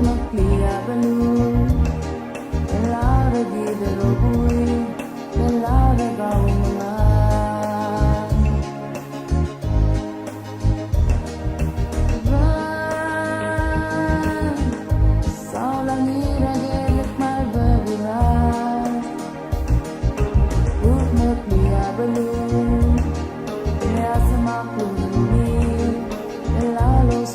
magplia balon Elara di darobuy Elara gawin mga Run Sa langira gelik malbaburan Ut magplia balon Kaya sa maklunit Elalos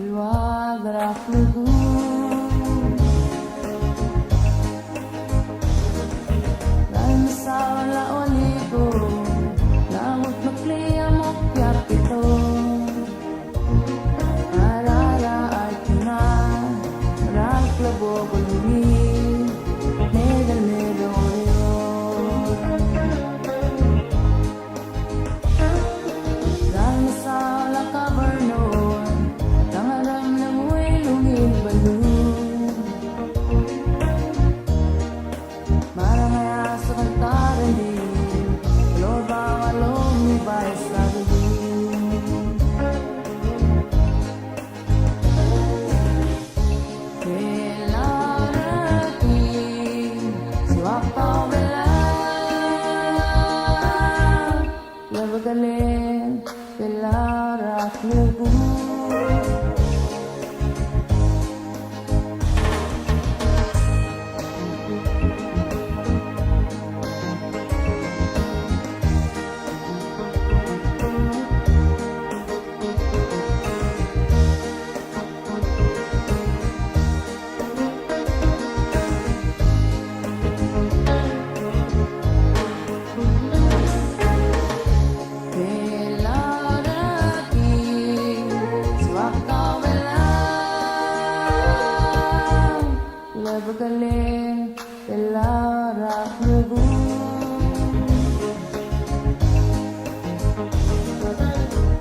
luwag raklugun dahil sa wala uliko langot makliya mo kaya pito arara artina raklabo kulumi medal medoyo dahil sa wala kabarno Galing Elara Klugun Galing Elara Klugun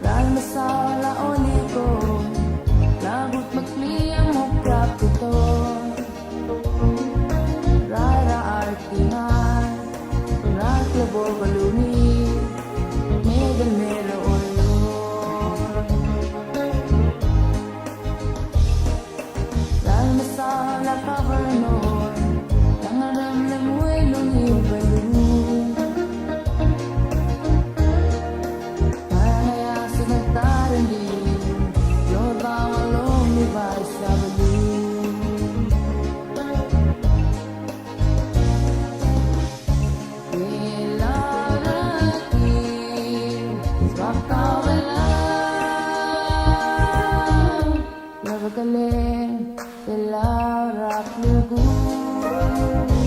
dahil masala uliko lagot magplia mo kapito rara artihan raklabo baluni medal mero oyo dahil masala kabarno Galing Elara Klugun